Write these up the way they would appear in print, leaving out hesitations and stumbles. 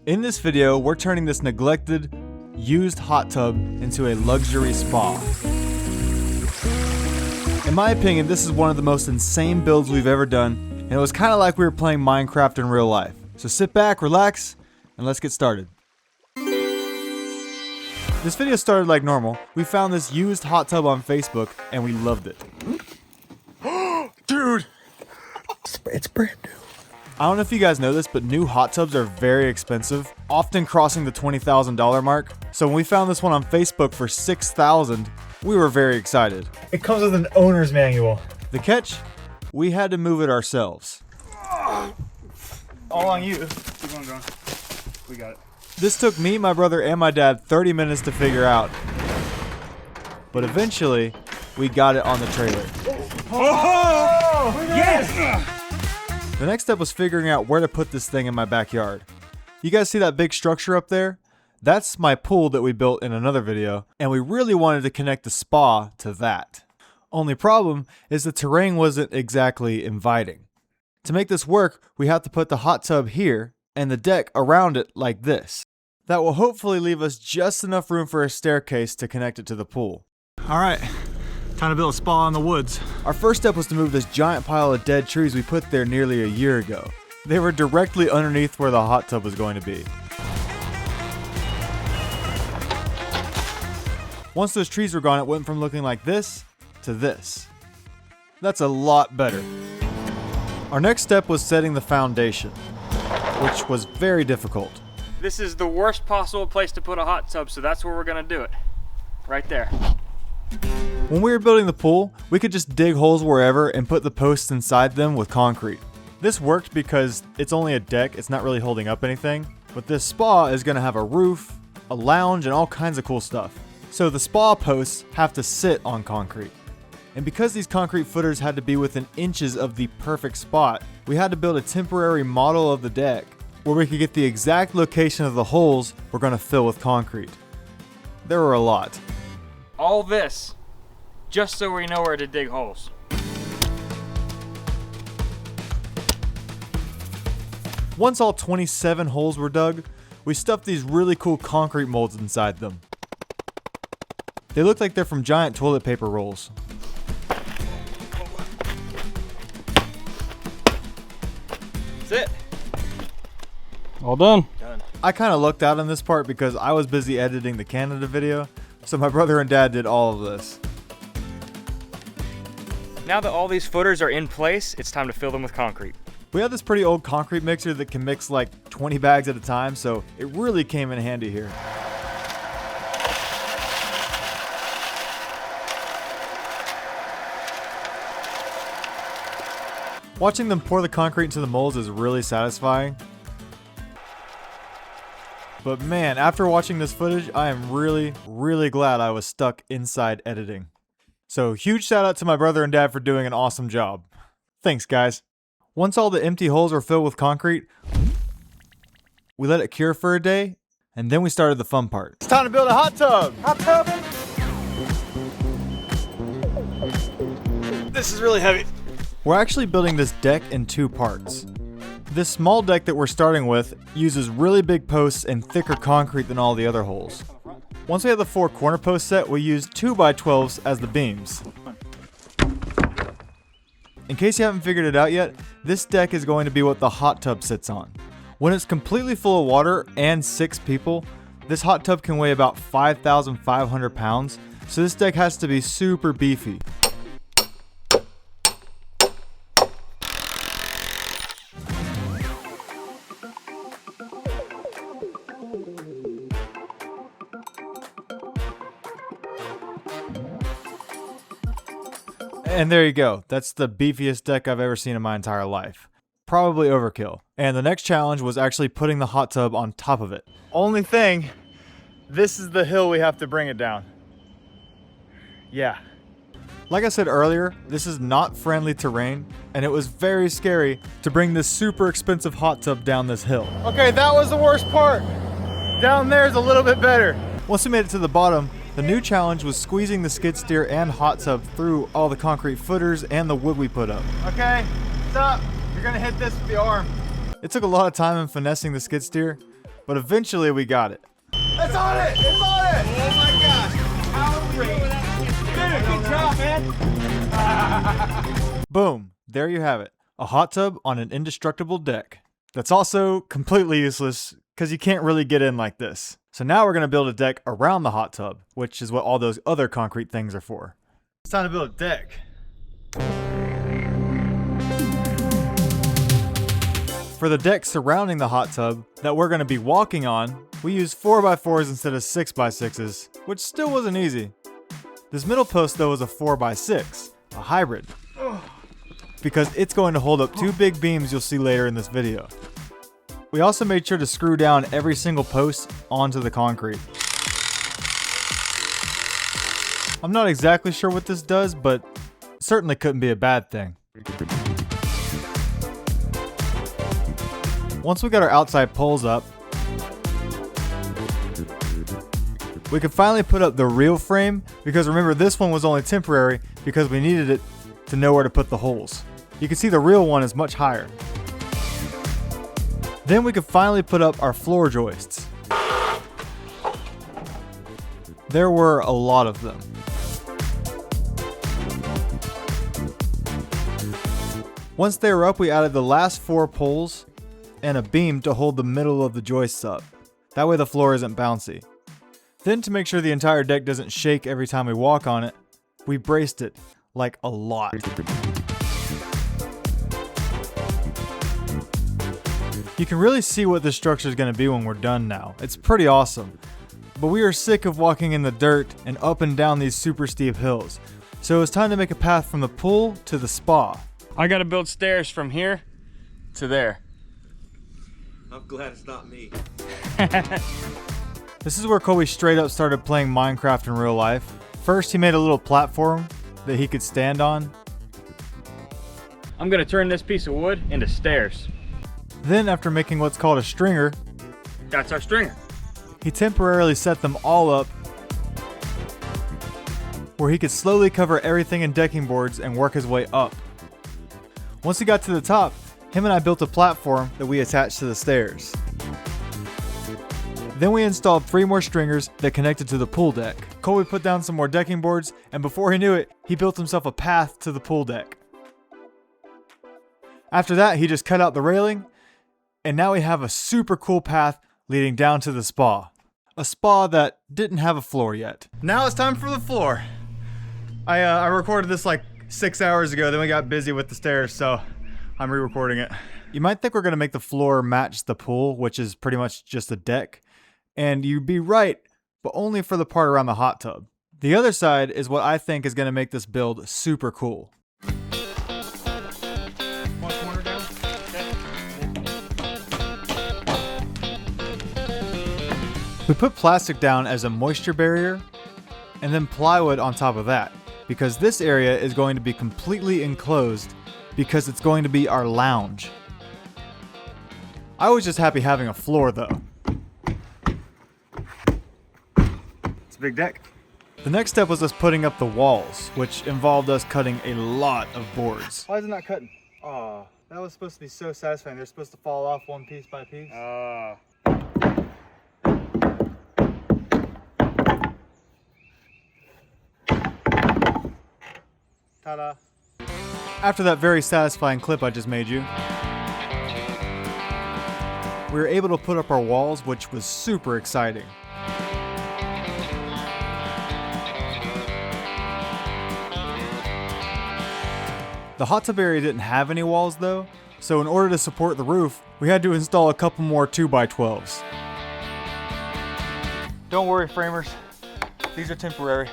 In this video, we're turning this neglected, used hot tub into a luxury spa. In my opinion, this is one of the most insane builds we've ever done, and it was kind of like we were playing Minecraft in real life. So sit back, relax, and let's get started. This video started like normal. We found this used hot tub on Facebook, and we loved it. Dude! It's brand new. I don't know if you guys know this, but new hot tubs are very expensive, often crossing the $20,000 mark. So when we found this one on Facebook for $6,000, we were very excited. It comes with an owner's manual. The catch? We had to move it ourselves. All on you. Keep on going. We got it. This took me, my brother, and my dad 30 minutes to figure out. But eventually, we got it on the trailer. Oh! Yes! The next step was figuring out where to put this thing in my backyard. You guys see that big structure up there? That's my pool that we built in another video, and we really wanted to connect the spa to that. Only problem is the terrain wasn't exactly inviting. To make this work, we have to put the hot tub here and the deck around it like this. That will hopefully leave us just enough room for a staircase to connect it to the pool. All right, time to build a spa in the woods. Our first step was to move this giant pile of dead trees we put there nearly a year ago. They were directly underneath where the hot tub was going to be. Once those trees were gone, it went from looking like this to this. That's a lot better. Our next step was setting the foundation, which was very difficult. This is the worst possible place to put a hot tub, so that's where we're gonna do it. Right there. When we were building the pool, we could just dig holes wherever and put the posts inside them with concrete. This worked because it's only a deck, it's not really holding up anything, but this spa is gonna have a roof, a lounge, and all kinds of cool stuff. So the spa posts have to sit on concrete. And because these concrete footers had to be within inches of the perfect spot, we had to build a temporary model of the deck where we could get the exact location of the holes we're gonna fill with concrete. There were a lot. All this, just so we know where to dig holes. Once all 27 holes were dug, we stuffed these really cool concrete molds inside them. They look like they're from giant toilet paper rolls. That's it. All done. I kind of lucked out on this part because I was busy editing the Canada video, so my brother and dad did all of this. Now that all these footers are in place, it's time to fill them with concrete. We have this pretty old concrete mixer that can mix like 20 bags at a time, so it really came in handy here. Watching them pour the concrete into the molds is really satisfying. But man, after watching this footage, I am really glad I was stuck inside editing. So huge shout out to my brother and dad for doing an awesome job. Thanks guys. Once all the empty holes were filled with concrete, we let it cure for a day, and then we started the fun part. It's time to build a hot tub! Hot tub! This is really heavy. We're actually building this deck in two parts. This small deck that we're starting with uses really big posts and thicker concrete than all the other holes. Once we have the 4 corner posts set, we use 2x12s as the beams. In case you haven't figured it out yet, this deck is going to be what the hot tub sits on. When it's completely full of water and 6 people, this hot tub can weigh about 5,500 pounds, so this deck has to be super beefy. And there you go. That's the beefiest deck I've ever seen in my entire life. Probably overkill. And the next challenge was actually putting the hot tub on top of it. Only thing, this is the hill we have to bring it down. Yeah. Like I said earlier, this is not friendly terrain, and it was very scary to bring this super expensive hot tub down this hill. Okay, that was the worst part. Down there is a little bit better. Once we made it to the bottom, the new challenge was squeezing the skid steer and hot tub through all the concrete footers and the wood we put up. Okay, stop. You're gonna hit this with the arm. It took a lot of time in finessing the skid steer, but eventually we got it. It's on it! It's on it! Oh my gosh! How great! Dude, good job, man! Boom, there you have it. A hot tub on an indestructible deck. That's also completely useless because you can't really get in like this. So now we're going to build a deck around the hot tub, which is what all those other concrete things are for. It's time to build a deck. For the deck surrounding the hot tub that we're going to be walking on, we used 4x4s instead of 6x6s, which still wasn't easy. This middle post though is a 4x6, a hybrid, because it's going to hold up two big beams you'll see later in this video. We also made sure to screw down every single post onto the concrete. I'm not exactly sure what this does, but certainly couldn't be a bad thing. Once we got our outside poles up, we could finally put up the real frame, because remember this one was only temporary because we needed it to know where to put the holes. You can see the real one is much higher. Then we could finally put up our floor joists. There were a lot of them. Once they were up, we added the last 4 poles and a beam to hold the middle of the joists up. That way the floor isn't bouncy. Then to make sure the entire deck doesn't shake every time we walk on it, we braced it, like a lot. You can really see what this structure is going to be when we're done now. It's pretty awesome. But we are sick of walking in the dirt and up and down these super steep hills. So it's time to make a path from the pool to the spa. I gotta build stairs from here to there. I'm glad it's not me. This is where Colby straight up started playing Minecraft in real life. First, he made a little platform that he could stand on. I'm gonna turn this piece of wood into stairs. Then, after making what's called a stringer, That's our stringer. he temporarily set them all up where he could slowly cover everything in decking boards and work his way up. Once he got to the top, him and I built a platform that we attached to the stairs. Then we installed 3 more stringers that connected to the pool deck. Colby put down some more decking boards, and before he knew it, he built himself a path to the pool deck. After that, he just cut out the railing, and now we have a super cool path leading down to the spa. A spa that didn't have a floor yet. Now it's time for the floor. I recorded this like 6 hours ago, then we got busy with the stairs, so I'm re-recording it. You might think we're gonna make the floor match the pool, which is pretty much just a deck. And you'd be right, but only for the part around the hot tub. The other side is what I think is gonna make this build super cool. We put plastic down as a moisture barrier, and then plywood on top of that, because this area is going to be completely enclosed because it's going to be our lounge. I was just happy having a floor though. It's a big deck. The next step was us putting up the walls, which involved us cutting a lot of boards. Why is it not cutting? Oh, that was supposed to be so satisfying. They're supposed to fall off one piece by piece. Ta-da. After that very satisfying clip I just made you, we were able to put up our walls, which was super exciting. The hot tub area didn't have any walls though, so in order to support the roof, we had to install a couple more 2x12s. Don't worry, framers. These are temporary.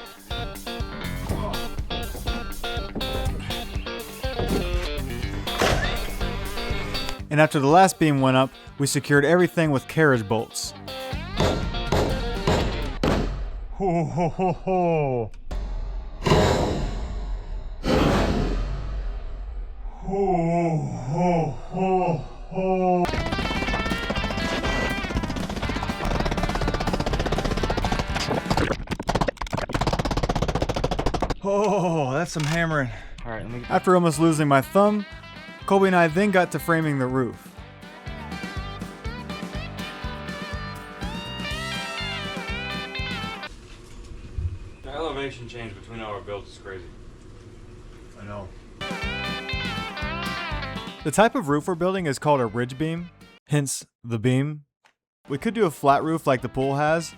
And after the last beam went up, we secured everything with carriage bolts. Ho ho ho ho! Ho ho ho ho! Oh, that's some hammering. All right, let me. After almost losing my thumb, Colby and I then got to framing the roof. elevation change between all our builds is crazy. I know. The type of roof we're building is called a ridge beam, hence the beam. We could do a flat roof like the pool has,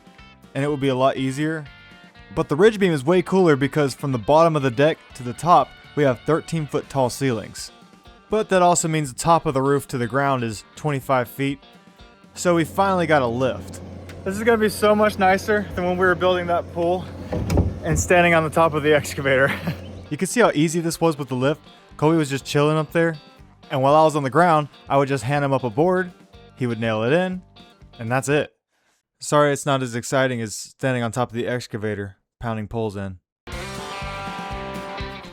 and it would be a lot easier. But the ridge beam is way cooler because from the bottom of the deck to the top, we have 13-foot tall ceilings. But that also means the top of the roof to the ground is 25 feet. So we finally got a lift. This is gonna be so much nicer than when we were building that pool and standing on the top of the excavator. You can see how easy this was with the lift. Colby was just chilling up there. And while I was on the ground, I would just hand him up a board, he would nail it in, and that's it. Sorry it's not as exciting as standing on top of the excavator, pounding poles in.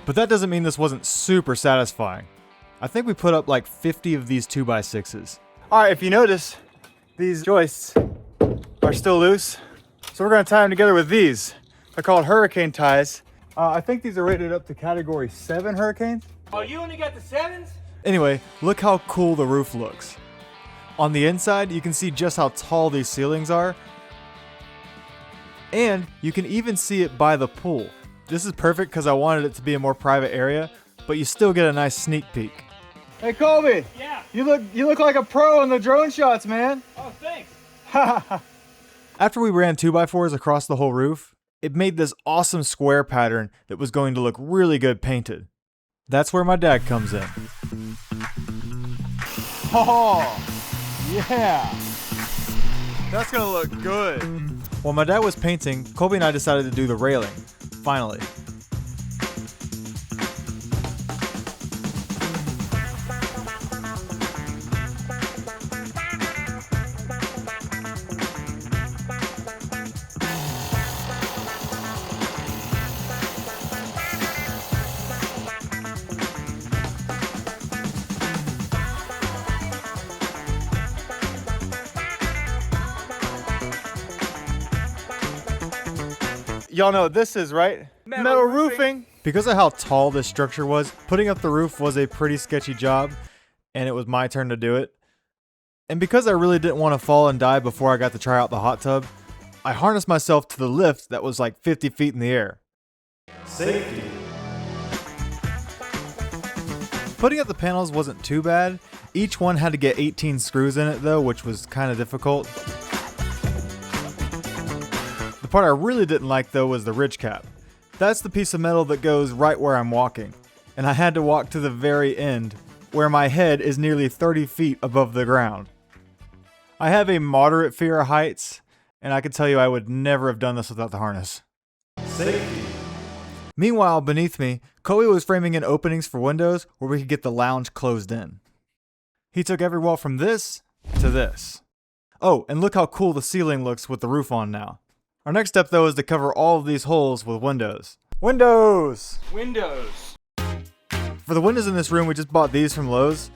But that doesn't mean this wasn't super satisfying. I think we put up like 50 of these 2x6s. Alright, if you notice, these joists are still loose. So we're gonna tie them together with these. They're called hurricane ties. I think these are rated up to category 7 hurricanes. Oh, you only got the 7s? Anyway, look how cool the roof looks. On the inside, you can see just how tall these ceilings are. And you can even see it by the pool. This is perfect because I wanted it to be a more private area, but you still get a nice sneak peek. Hey Colby! Yeah. You look like a pro in the drone shots, man! Oh, thanks. After we ran 2x4s across the whole roof, it made this awesome square pattern that was going to look really good painted. That's where my dad comes in. Oh, yeah! That's gonna look good! While my dad was painting, Colby and I decided to do the railing, finally. Y'all know what this is, right? Metal roofing. Because of how tall this structure was, putting up the roof was a pretty sketchy job, and it was my turn to do it. And because I really didn't want to fall and die before I got to try out the hot tub, I harnessed myself to the lift that was like 50 feet in the air. Safety. Putting up the panels wasn't too bad. Each one had to get 18 screws in it though, which was kind of difficult. The part I really didn't like though was the ridge cap. That's the piece of metal that goes right where I'm walking, and I had to walk to the very end, where my head is nearly 30 feet above the ground. I have a moderate fear of heights, and I can tell you I would never have done this without the harness. Safety. Meanwhile, beneath me, Colby was framing in openings for windows where we could get the lounge closed in. He took every wall from this to this. Oh, and look how cool the ceiling looks with the roof on now. Our next step though is to cover all of these holes with windows. Windows! Windows. For the windows in this room, we just bought these from Lowe's.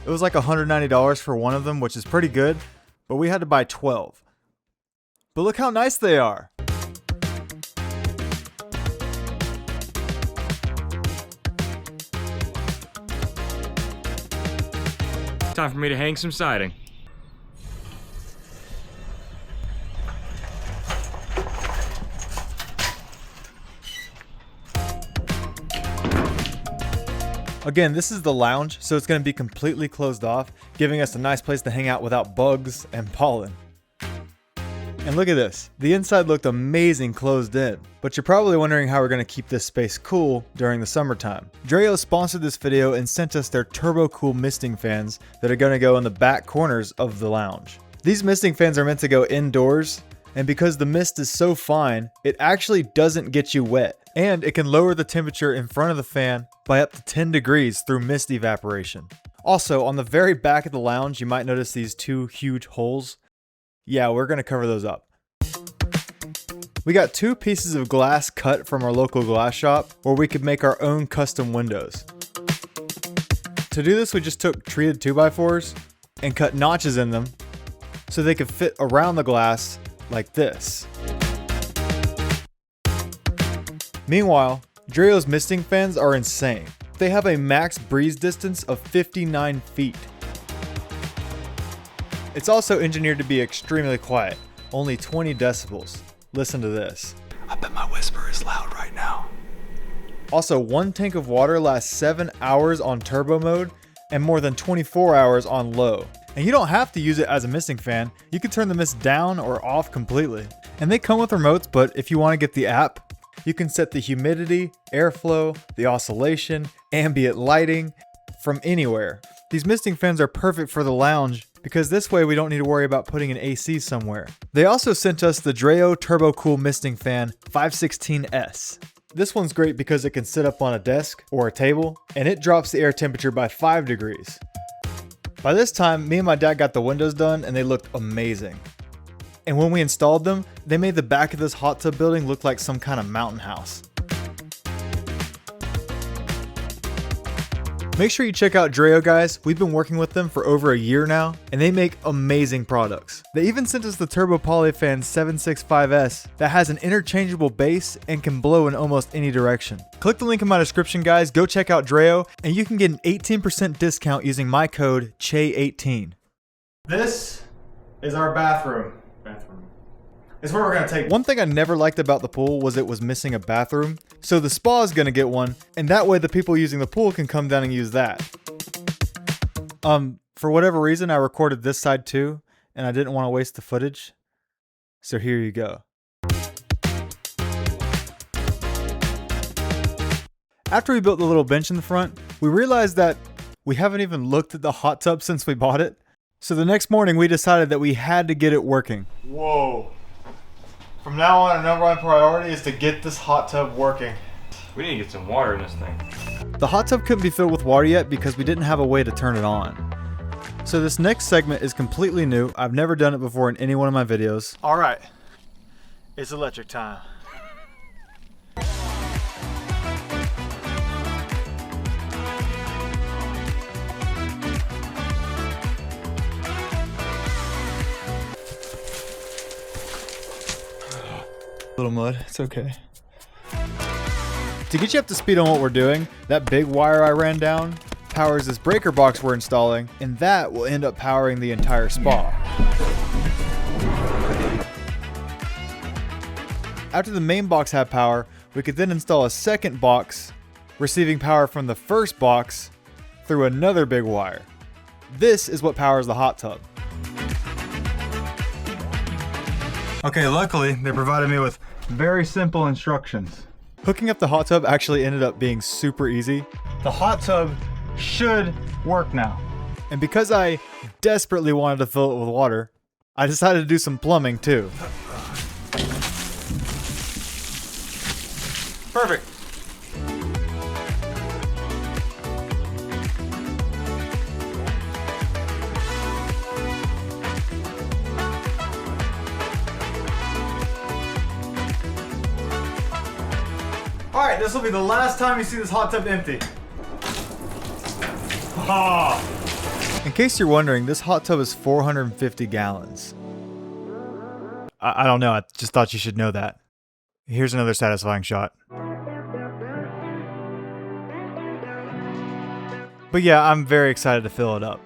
It was like $190 for one of them, which is pretty good, but we had to buy 12. But look how nice they are! Time for me to hang some siding. Again, this is the lounge, so it's going to be completely closed off, giving us a nice place to hang out without bugs and pollen. And look at this. The inside looked amazing closed in, but you're probably wondering how we're going to keep this space cool during the summertime. Dreo sponsored this video and sent us their turbo cool misting fans that are going to go in the back corners of the lounge. These misting fans are meant to go indoors, and because the mist is so fine, it actually doesn't get you wet. And it can lower the temperature in front of the fan by up to 10 degrees through mist evaporation. Also, on the very back of the lounge, you might notice these two huge holes. Yeah, we're going to cover those up. We got 2 pieces of glass cut from our local glass shop where we could make our own custom windows. To do this, we just took treated 2x4s and cut notches in them so they could fit around the glass like this. Meanwhile, Dreo's misting fans are insane. They have a max breeze distance of 59 feet. It's also engineered to be extremely quiet, only 20 decibels. Listen to this. I bet my whisper is loud right Also, one tank of water lasts 7 hours on turbo mode and more than 24 hours on low. And you don't have to use it as a misting fan. You can turn the mist down or off completely. And they come with remotes, but if you want to get the app, you can set the humidity, airflow, the oscillation, ambient lighting from anywhere. These misting fans are perfect for the lounge because this way we don't need to worry about putting an AC somewhere. They also sent us the Dreo Turbo Cool Misting Fan 516S. This one's great because it can sit up on a desk or a table, and it drops the air temperature by 5 degrees. By this time, me and my dad got the windows done and they looked amazing. And when we installed them, they made the back of this hot tub building look like some kind of mountain house. Make sure you check out Dreo, guys. We've been working with them for over a year now, and they make amazing products. They even sent us the Turbo Polyfan 765S that has an interchangeable base and can blow in almost any direction. Click the link in my description, guys. Go check out Dreo, and you can get an 18% discount using my code Chay18. This is our bathroom. It's where we're gonna take. One thing I never liked about the pool was it was missing a bathroom. So the spa is gonna get one, and that way the people using the pool can come down and use that. For whatever reason, I recorded this side too, and I didn't want to waste the footage. So here you go. After we built the little bench in the front, we realized that we haven't even looked at the hot tub since we bought it. So the next morning we decided that we had to get it working. Whoa. From now on, our number one priority is to get this hot tub working. We need to get some water in this thing. The hot tub couldn't be filled with water yet because we didn't have a way to turn it on. So this next segment is completely new. I've never done it before in any one of my videos. All right, it's electric time. Little mud, it's okay. To get you up to speed on what we're doing, that big wire I ran down powers this breaker box we're installing, and that will end up powering the entire spa. After the main box had power, we could then install a second box, receiving power from the first box through another big wire. This is what powers the hot tub. Okay, luckily they provided me with very simple instructions. Hooking up the hot tub actually ended up being super easy. The hot tub should work now. And because I desperately wanted to fill it with water, I decided to do some plumbing too. Perfect. Alright, this will be the last time you see this hot tub empty. In case you're wondering, this hot tub is 450 gallons. I don't know, I just thought you should know that. Here's another satisfying shot. But yeah, I'm very excited to fill it up.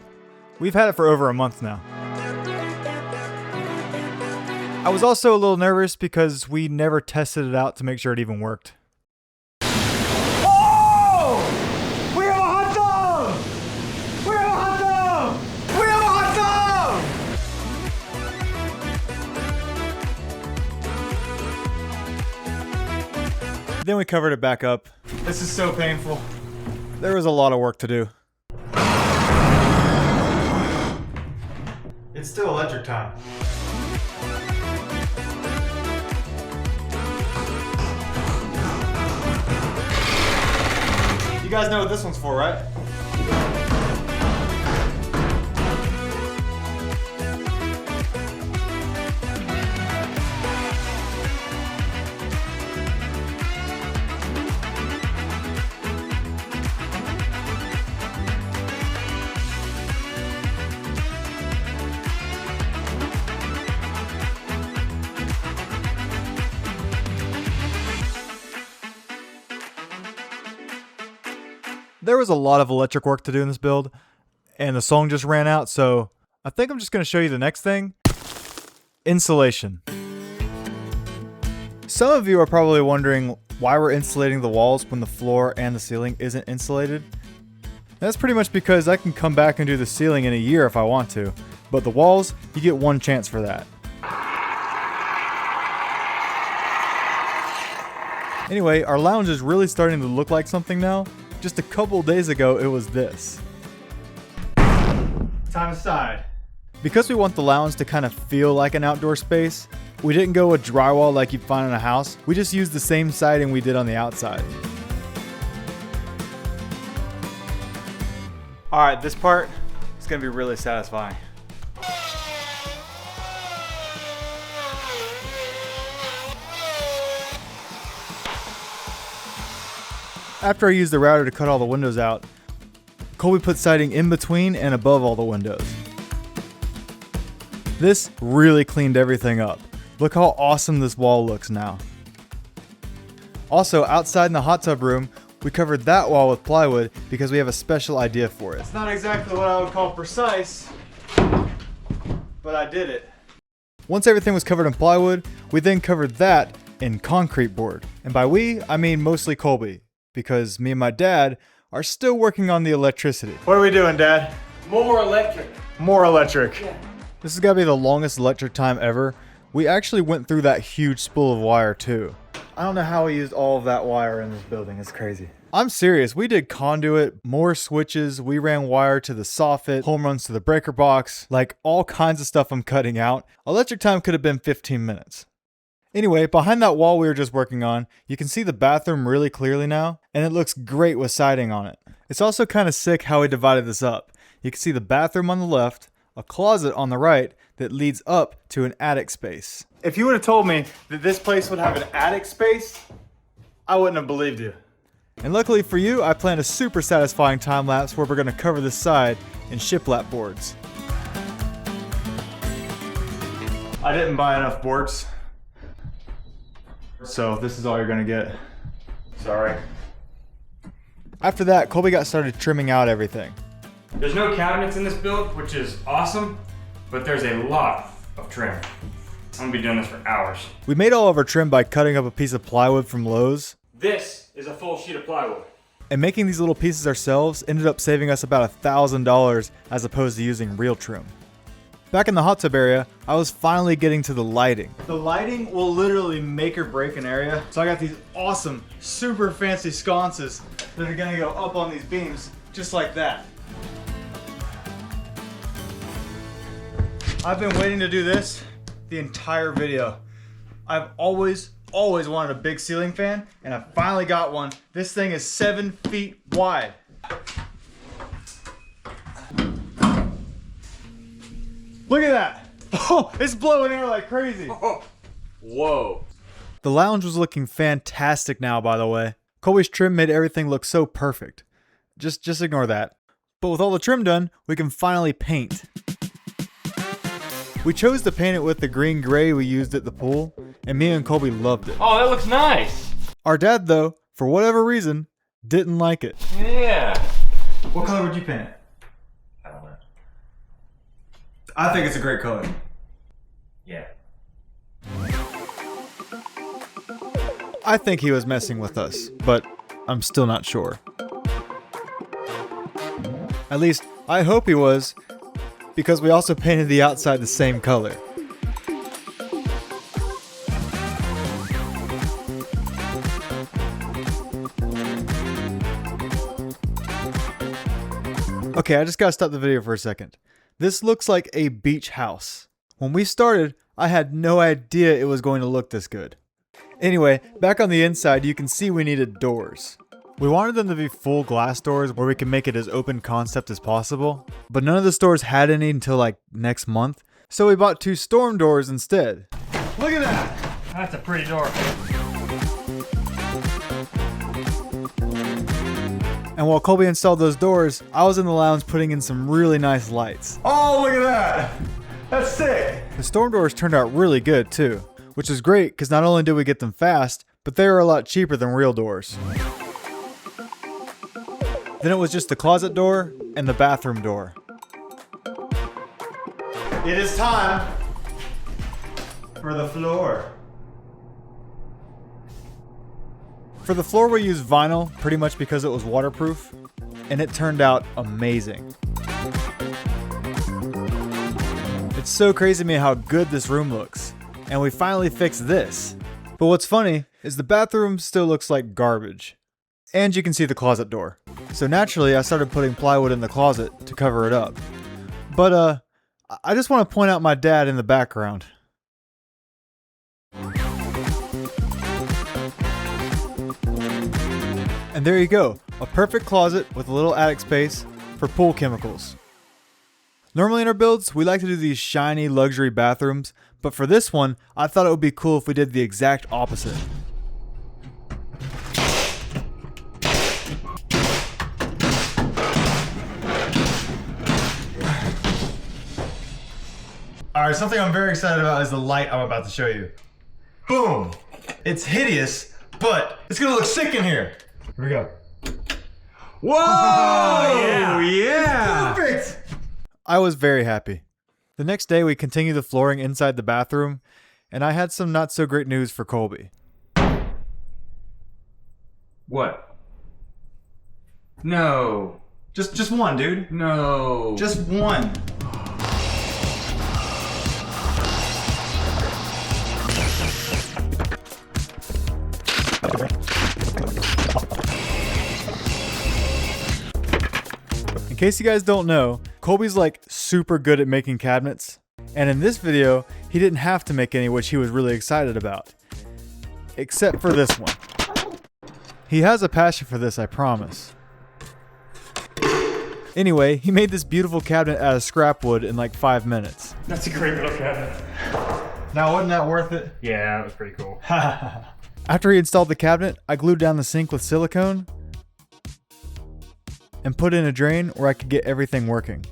We've had it for over a month now. I was also a little nervous because we never tested it out to make sure it even worked. Then we covered it back up. This is so painful. There was a lot of work to do. It's still electric time. You guys know what this one's for, right? There was a lot of electric work to do in this build, and the song just ran out, so I think I'm just going to show you the next thing. Insulation. Some of you are probably wondering Why we're insulating the walls when the floor and the ceiling isn't insulated? That's pretty much because I can come back and do the ceiling in a year if I want to, but the walls, you get one chance for that. Anyway, our lounge is really starting to look like something now. Just a couple days ago, it was this. Time aside. Because we want the lounge to kind of feel like an outdoor space, we didn't go with drywall like you'd find in a house. We just used the same siding we did on the outside. Alright, this part is going to be really satisfying. After I used the router to cut all the windows out, Colby put siding in between and above all the windows. This really cleaned everything up. Look how awesome this wall looks now. Also, outside in the hot tub room, we covered that wall with plywood because we have a special idea for it. It's not exactly what I would call precise, but I did it. Once everything was covered in plywood, we then covered that in concrete board. And by we, I mean mostly Colby, because me and my dad are still working on the electricity. What are we doing, Dad? More electric. More electric. Yeah. This has got to be the longest electric time ever. We actually went through that huge spool of wire too. I don't know how we used all of that wire in this building. It's crazy. I'm serious. We did conduit, more switches. We ran wire to the soffit, home runs to the breaker box, like all kinds of stuff I'm cutting out. Electric time could have been 15 minutes. Anyway, behind that wall we were just working on, you can see the bathroom really clearly now, and it looks great with siding on it. It's also kind of sick how we divided this up. You can see the bathroom on the left, a closet on the right that leads up to an attic space. If you would have told me that this place would have an attic space, I wouldn't have believed you. And luckily for you, I planned a super satisfying time lapse where we're going to cover this side in shiplap boards. I didn't buy enough boards, so this is all you're gonna get. Sorry. After that, Colby got started trimming out everything. There's no cabinets in this build, which is awesome, but there's a lot of trim. I'm gonna be doing this for hours. We made all of our trim by cutting up a piece of plywood from Lowe's. This is a full sheet of plywood. And making these little pieces ourselves ended up saving us about $1,000 as opposed to using real trim. Back in the hot tub area, I was finally getting to the lighting. The lighting will literally make or break an area. So I got these awesome, super fancy sconces that are gonna go up on these beams, just like that. I've been waiting to do this the entire video. I've always wanted a big ceiling fan, and I finally got one. This thing is 7 feet wide. Look at that. Oh, it's blowing air like crazy. Whoa. The lounge was looking fantastic now, by the way. Colby's trim made everything look so perfect. Just ignore that. But with all the trim done, we can finally paint. We chose to paint it with the green gray we used at the pool, and me and Colby loved it. Oh, that looks nice. Our dad, though, for whatever reason, didn't like it. Yeah. What color would you paint it? I don't know. I think it's a great color. Yeah. I think he was messing with us, but I'm still not sure. At least, I hope he was, because we also painted the outside the same color. Okay, I just gotta stop the video for a second. This looks like a beach house. When we started, I had no idea it was going to look this good. Anyway, back on the inside, you can see we needed doors. We wanted them to be full glass doors where we can make it as open concept as possible, but none of the stores had any until like next month, so we bought 2 storm doors instead. Look at that. That's a pretty door. And while Colby installed those doors, I was in the lounge putting in some really nice lights. Oh, look at that. That's sick. The storm doors turned out really good too, which is great because not only did we get them fast, but they were a lot cheaper than real doors. Then it was just the closet door and the bathroom door. It is time for the floor. For the floor we used vinyl pretty much because it was waterproof, and it turned out amazing. It's so crazy to me how good this room looks, and we finally fixed this. But what's funny is the bathroom still looks like garbage. And you can see the closet door. So naturally I started putting plywood in the closet to cover it up. But I just want to point out my dad in the background. And there you go, a perfect closet with a little attic space for pool chemicals. Normally in our builds, we like to do these shiny luxury bathrooms, but for this one, I thought it would be cool if we did the exact opposite. Alright, something I'm very excited about is the light I'm about to show you. Boom! It's hideous, but it's gonna look sick in here. Here we go. Whoa! Yeah! Perfect! I was very happy. The next day we continued the flooring inside the bathroom, and I had some not so great news for Colby. What? No. Just one, dude. No. Just one. In case you guys don't know, Colby's like super good at making cabinets, and in this video, he didn't have to make any, which he was really excited about. Except for this one. He has a passion for this, I promise. Anyway, he made this beautiful cabinet out of scrap wood in like 5 minutes. That's a great little cabinet. Now, wasn't that worth it? Yeah, that was pretty cool. After he installed the cabinet, I glued down the sink with silicone and put in a drain where I could get everything working.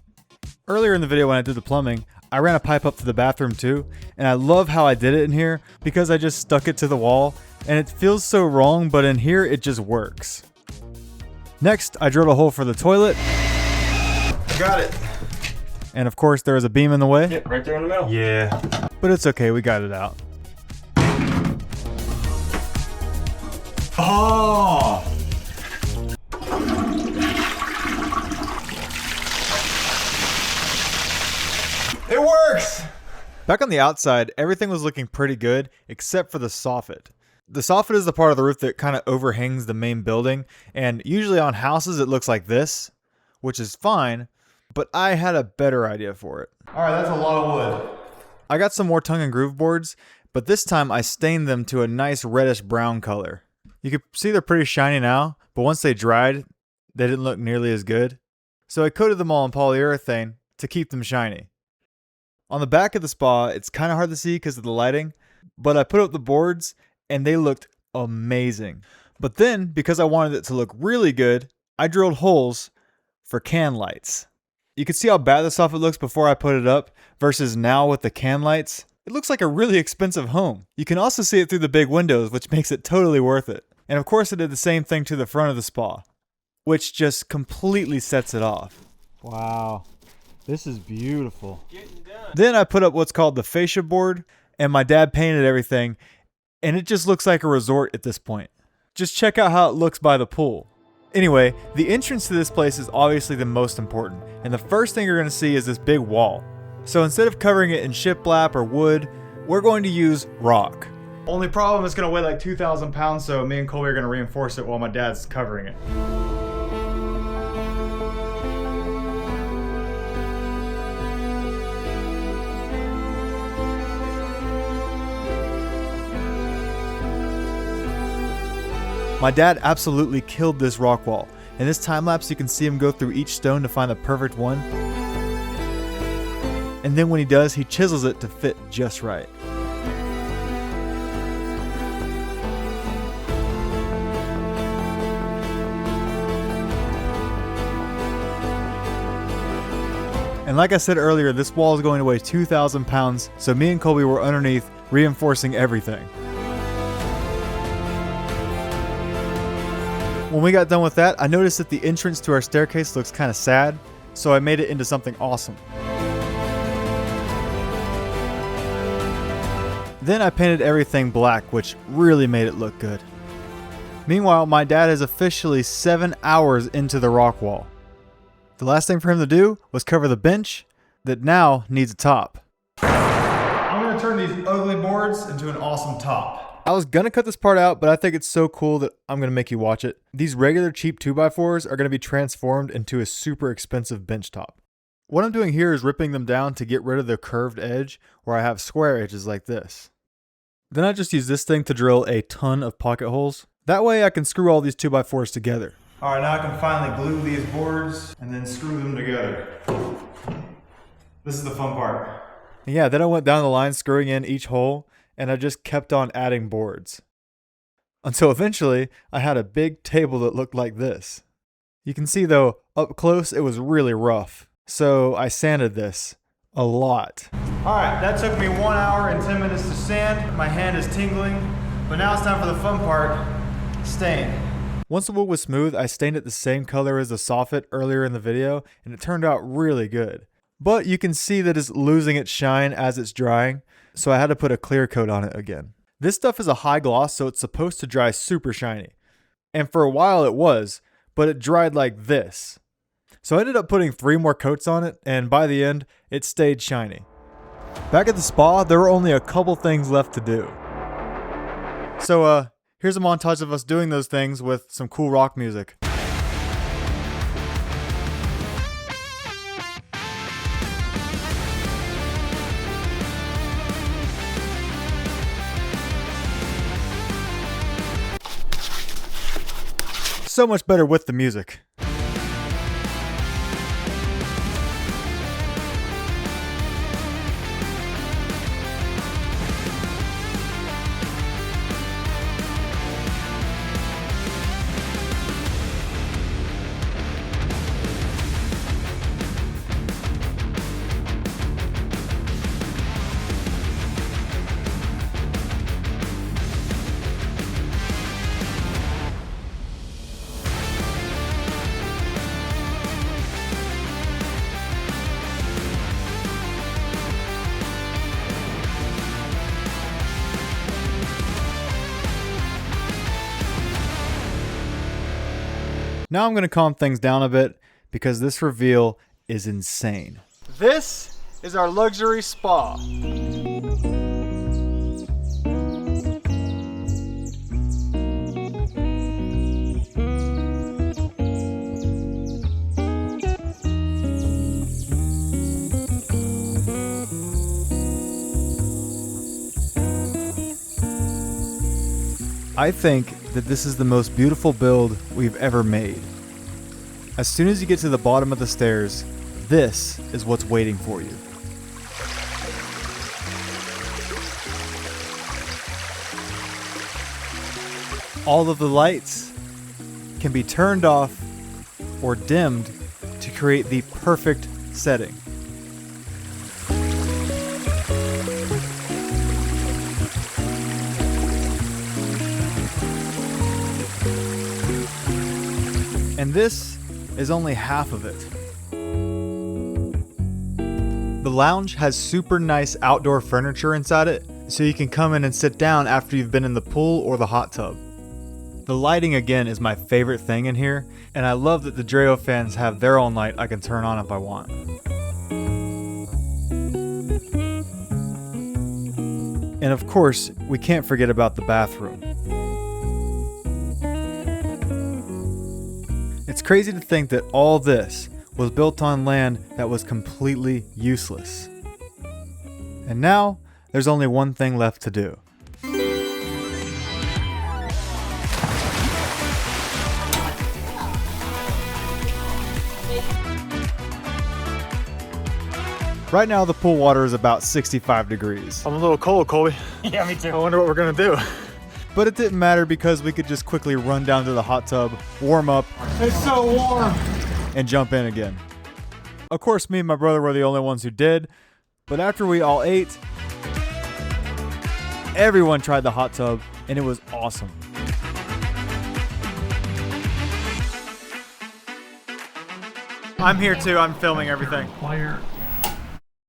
Earlier in the video when I did the plumbing, I ran a pipe up to the bathroom too, and I love how I did it in here because I just stuck it to the wall, and it feels so wrong, but in here it just works. Next, I drilled a hole for the toilet. Got it. And of course there was a beam in the way. Yep, right there in the middle. Yeah. But it's okay, we got it out. Oh! It works! Back on the outside, everything was looking pretty good, except for the soffit. The soffit is the part of the roof that kind of overhangs the main building, and usually on houses it looks like this, which is fine, but I had a better idea for it. Alright, that's a lot of wood. I got some more tongue and groove boards, but this time I stained them to a nice reddish brown color. You can see they're pretty shiny now, but once they dried, they didn't look nearly as good. So I coated them all in polyurethane to keep them shiny. On the back of the spa, it's kind of hard to see because of the lighting, but I put up the boards and they looked amazing. But then, because I wanted it to look really good, I drilled holes for can lights. You can see how bad the soffit looks before I put it up versus now with the can lights. It looks like a really expensive home. You can also see it through the big windows, which makes it totally worth it. And of course I did the same thing to the front of the spa, which just completely sets it off. Wow, this is beautiful. Then I put up what's called the fascia board, and my dad painted everything, and it just looks like a resort at this point. Just check out how it looks by the pool. Anyway, the entrance to this place is obviously the most important, and the first thing you're going to see is this big wall. So instead of covering it in shiplap or wood, we're going to use rock. Only problem, it's gonna weigh like 2,000 pounds, so me and Colby are gonna reinforce it while my dad's covering it. My dad absolutely killed this rock wall. In this time lapse you can see him go through each stone to find the perfect one. And then when he does, he chisels it to fit just right. And like I said earlier, this wall is going to weigh 2,000 pounds, so me and Colby were underneath reinforcing everything. When we got done with that, I noticed that the entrance to our staircase looks kind of sad, so I made it into something awesome. Then I painted everything black, which really made it look good. Meanwhile, my dad is officially 7 hours into the rock wall. The last thing for him to do was cover the bench that now needs a top. I'm gonna turn these ugly boards into an awesome top. I was gonna cut this part out, but I think it's so cool that I'm gonna make you watch it. These regular cheap 2x4s are gonna be transformed into a super expensive bench top. What I'm doing here is ripping them down to get rid of the curved edge where I have square edges like this. Then I just use this thing to drill a ton of pocket holes. That way I can screw all these 2x4s together. All right, now I can finally glue these boards and then screw them together. This is the fun part. And yeah, then I went down the line screwing in each hole, and I just kept on adding boards. Until eventually, I had a big table that looked like this. You can see though, up close it was really rough. So I sanded this a lot. All right, that took me 1 hour and 10 minutes to sand. My hand is tingling, but now it's time for the fun part, stain. Once the wood was smooth, I stained it the same color as the soffit earlier in the video, and it turned out really good. But you can see that it's losing its shine as it's drying, so I had to put a clear coat on it again. This stuff is a high gloss, so it's supposed to dry super shiny. And for a while it was, but it dried like this. So I ended up putting 3 more coats on it, and by the end, it stayed shiny. Back at the spa, there were only a couple things left to do. So here's a montage of us doing those things with some cool rock music. So much better with the music. Now I'm going to calm things down a bit because this reveal is insane. This is our luxury spa. I think that this is the most beautiful build we've ever made. As soon as you get to the bottom of the stairs, this is what's waiting for you. All of the lights can be turned off or dimmed to create the perfect setting. And this is only half of it. The lounge has super nice outdoor furniture inside it, so you can come in and sit down after you've been in the pool or the hot tub. The lighting again is my favorite thing in here, and I love that the Dreo fans have their own light I can turn on if I want. And of course, we can't forget about the bathroom. It's crazy to think that all this was built on land that was completely useless. And now, there's only one thing left to do. Right now, the pool water is about 65 degrees. I'm a little cold, Colby. Yeah, me too. I wonder what we're gonna do. But it didn't matter because we could just quickly run down to the hot tub, warm up, It's so warm. and jump in again. Of course, me and my brother were the only ones who did, but after we all ate, everyone tried the hot tub, and it was awesome. I'm here too, I'm filming everything. Fire.